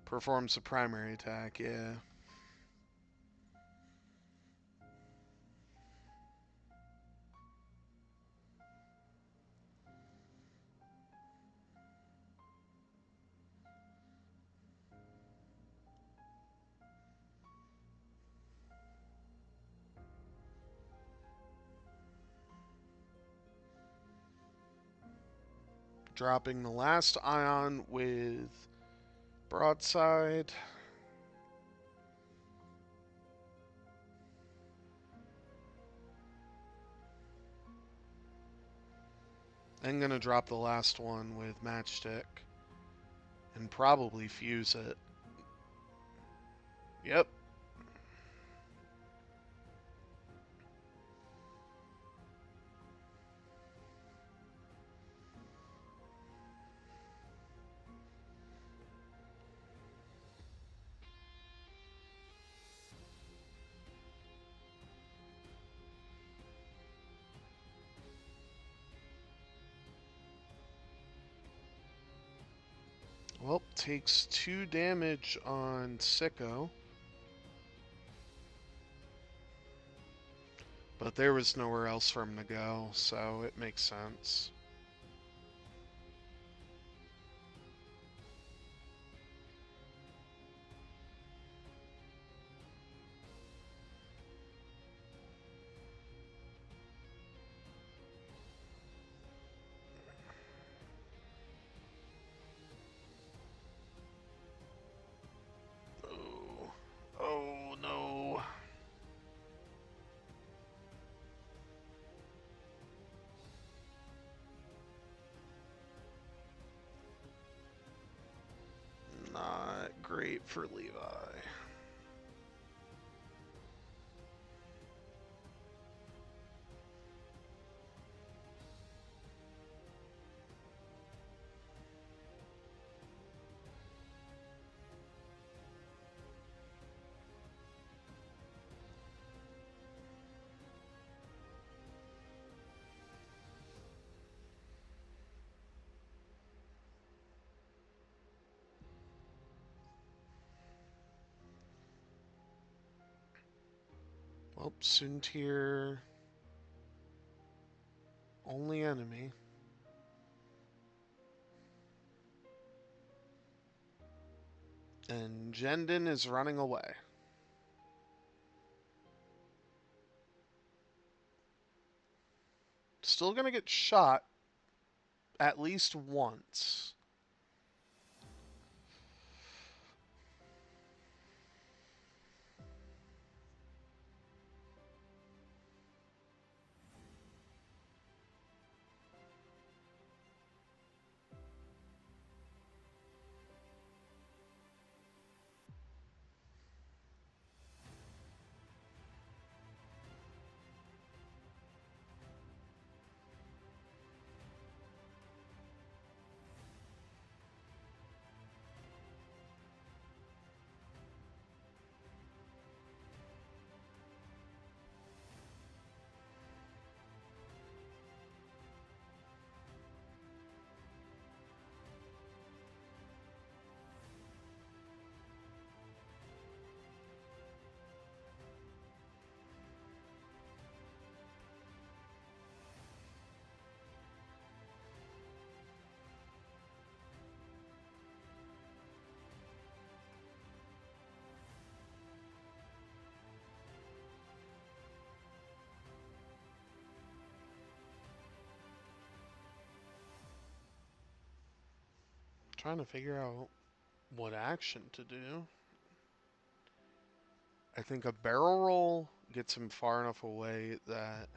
S1: Performs the primary attack, yeah. Dropping the last ion with broadside. I'm gonna drop the last one with matchstick and probably fuse it. Yep. Well, takes 2 damage on Sicko. But there was nowhere else for him to go, so it makes sense. Oh, oh no. Not great for Levi. Well, Soontir, only enemy. And Jendon is running away. Still gonna get shot at least once. trying to figure out what action to do. I think a barrel roll gets him far enough away that...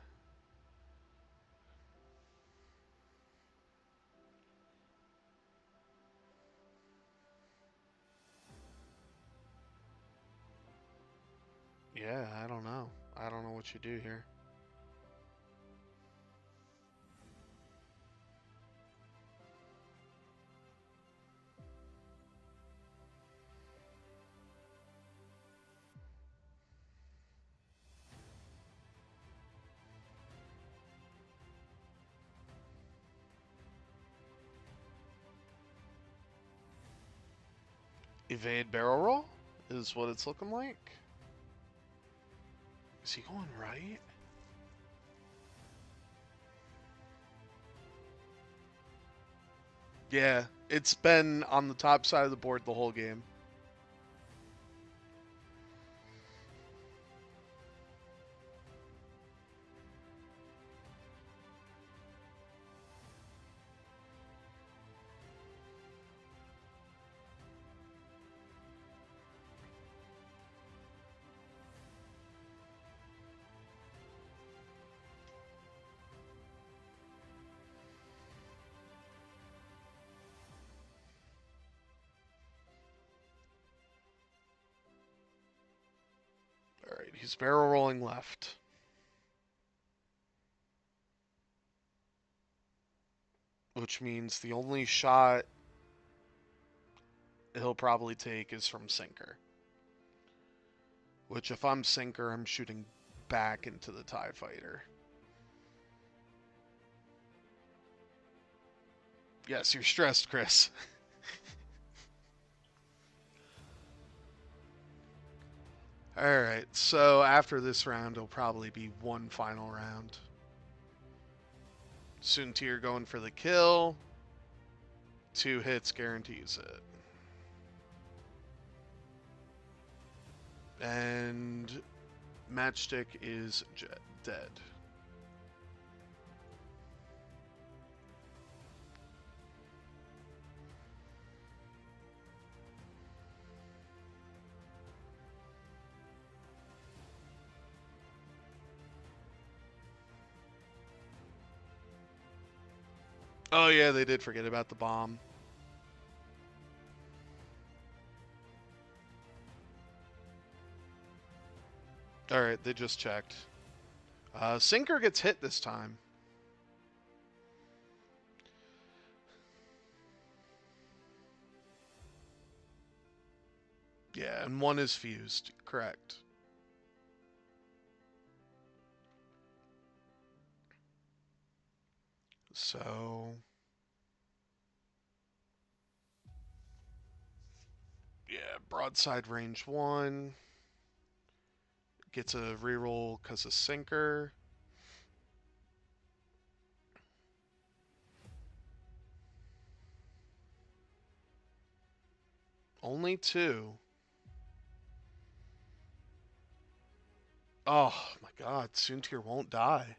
S1: Yeah, I don't know. I don't know what you do here. Evade barrel roll is what it's looking like. Is he going right? Yeah, it's been on the top side of the board the whole game. Alright, he's barrel rolling left. Which means the only shot he'll probably take is from sinker. Which, if I'm sinker, I'm shooting back into the TIE fighter. Yes, you're stressed, Chris. Alright, so after this round, it'll probably be one final round. Soontir going for the kill. 2 hits guarantees it. And Matchstick is dead. Oh yeah, they did forget about the bomb. Alright, they just checked. Sinker gets hit this time. Yeah, and 1 is fused. Correct. So... yeah, broadside range 1. Gets a reroll because of sinker. Only 2. Oh my god, Soontir won't die.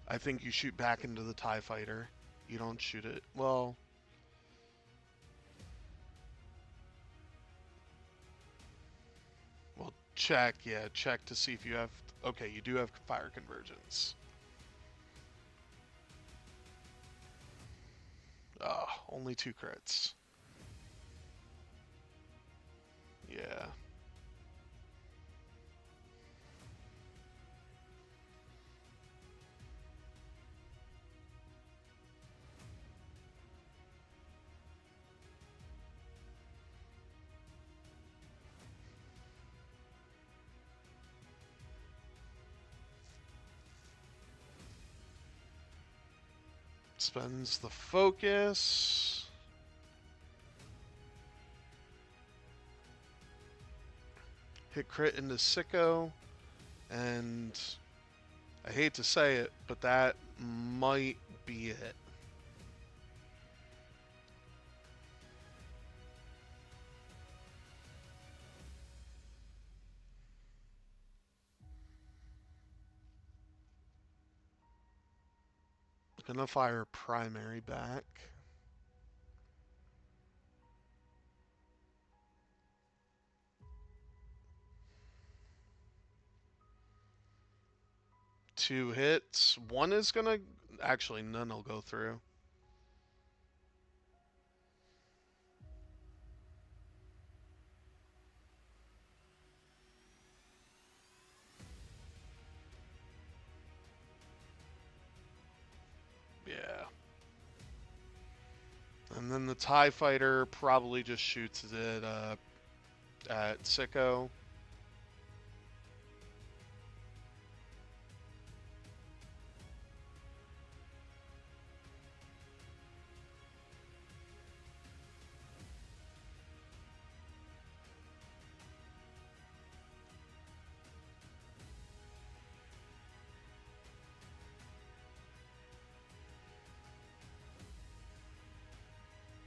S1: I think you shoot back into the TIE fighter. You don't shoot it. Well... well, check. Yeah, check to see if you have... okay, you do have fire convergence. Oh, only 2 crits. Yeah. Spends the focus. Hit crit into Sicko. And I hate to say it, but that might be it. Gonna fire primary back. Two hits. One is gonna... Actually, none will go through. Yeah. And then the TIE Fighter probably just shoots it at Sicko.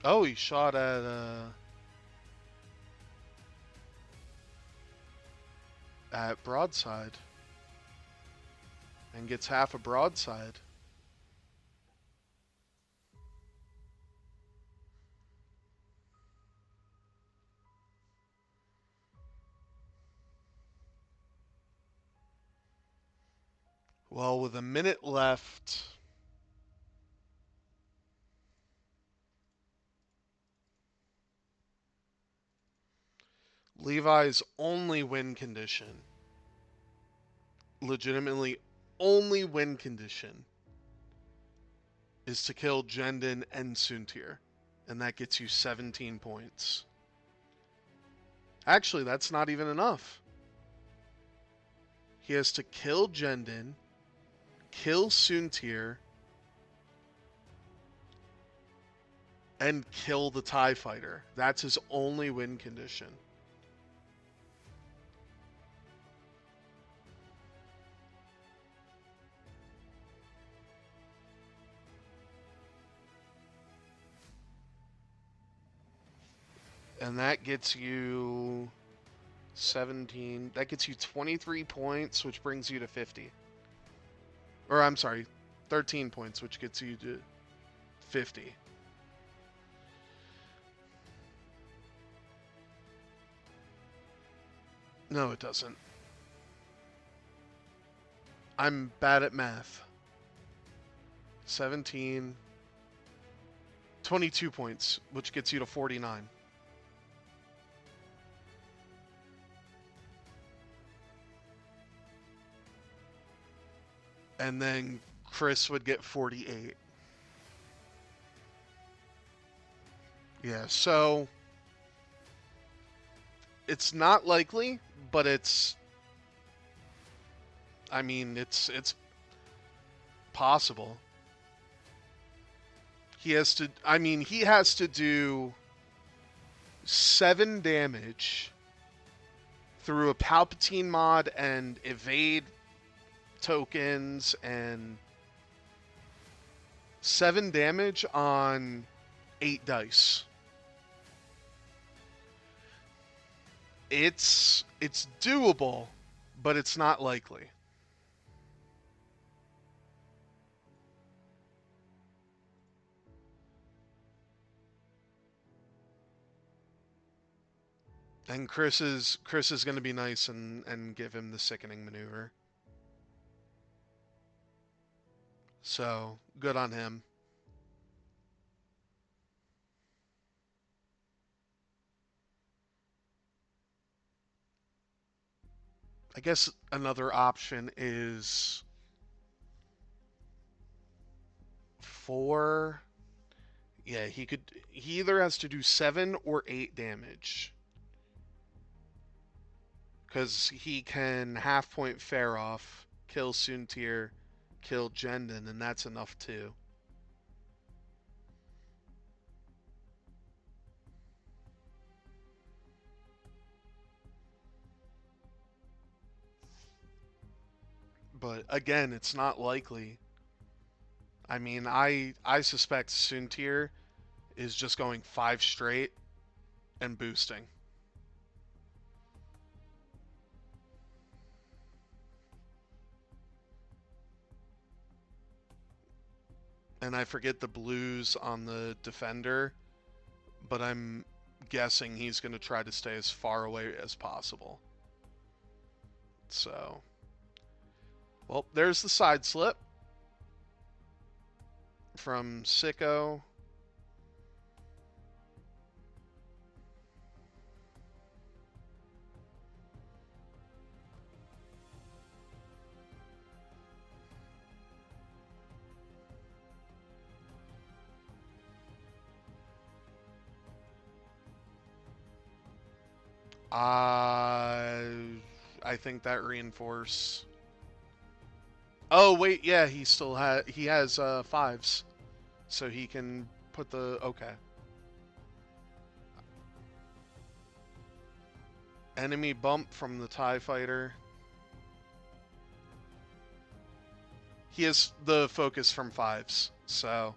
S1: Oh, he shot at broadside and gets half a broadside. Well, with a minute left, Levi's only win condition, legitimately only win condition, is to kill Jendon and Suntir, and that gets you 17 points. Actually, that's not even enough. He has to kill Jendon, kill Suntir, and kill the TIE Fighter. That's his only win condition. And that gets you 17. That gets you 23 points, which brings you to 50. Or I'm sorry, 13 points, which gets you to 50. No, it doesn't. I'm bad at math. 17. 22 points, which gets you to 49. And then Chris would get 48. Yeah, so it's not likely, but I mean, it's possible. He has to do 7 damage through a Palpatine mod and evade tokens and 7 damage on 8 dice. It's doable, but it's not likely. And Chris is going to be nice and give him the sickening maneuver. So, good on him. I guess another option is 4. Yeah, he either has to do 7 or 8 damage. Because he can half point fair off, kill Suntir, kill Jendon, and that's enough too. But again, it's not likely. I mean, I suspect Suntir is just going 5 straight and boosting. And I forget the blues on the defender, but I'm guessing he's going to try to stay as far away as possible. So, well, there's the side slip from Sicko. I think that reinforce. Oh wait, yeah, he has fives, so he can put the okay. Enemy bump from the TIE fighter. He has the focus from fives, so.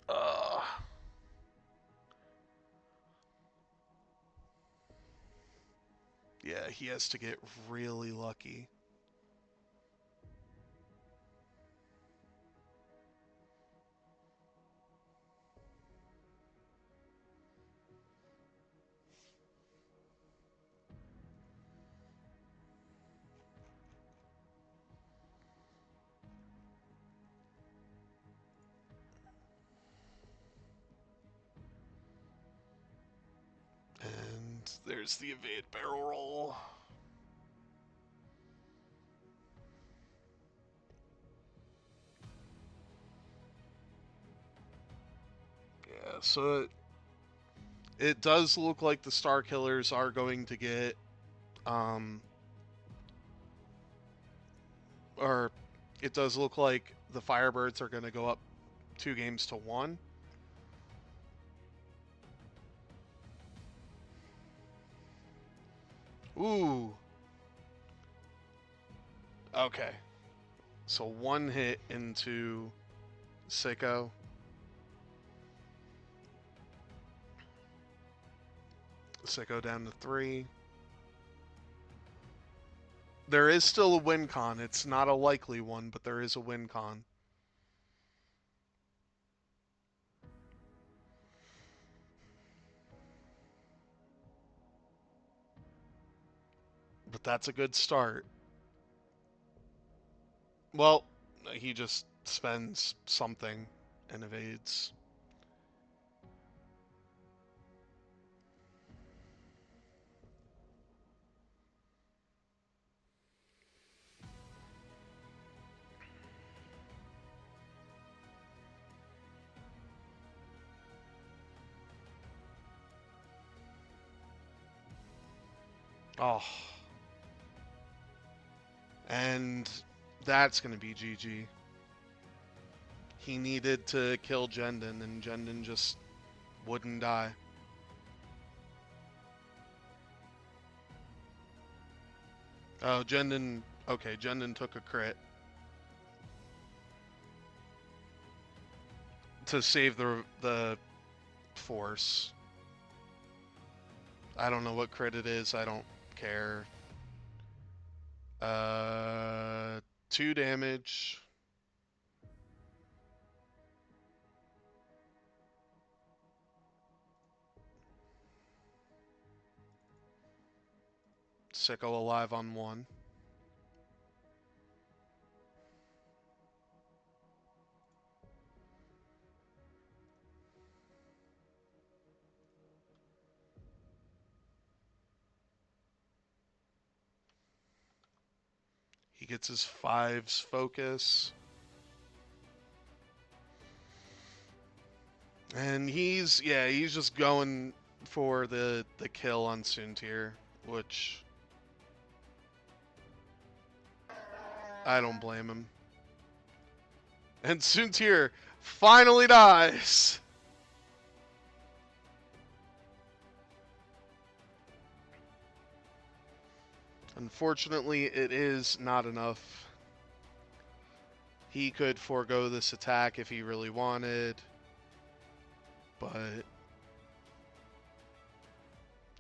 S1: Uh, yeah, he has to get really lucky. And there's the evade barrel roll. Yeah, so it does look like the Starkillers are going to get, or it does look like the Firebirds are going to go up 2-1. Ooh. Okay. So one hit into Sicko. Sicko down to 3. There is still a win con. It's not a likely one, but there is a win con. But that's a good start. Well, he just spends something and evades. Oh. And that's going to be GG. He needed to kill Jendon, and Jendon just wouldn't die. Oh, Jendon. Okay, Jendon took a crit to save the force. I don't know what crit it is. I don't care. 2 damage. Sicko alive on 1. He gets his 5's focus. And he's just going for the kill on Soontir, which I don't blame him. And Soontir finally dies. Unfortunately, it is not enough. He could forego this attack if he really wanted, but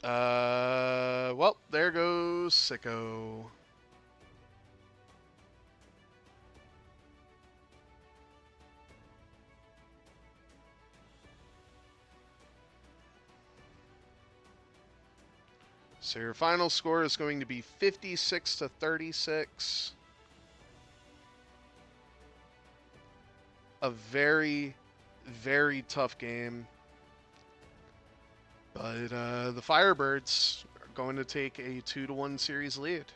S1: well, there goes Sicko. So your final score is going to be 56 to 36. A very, very tough game. But the Firebirds are going to take a 2-1 series lead.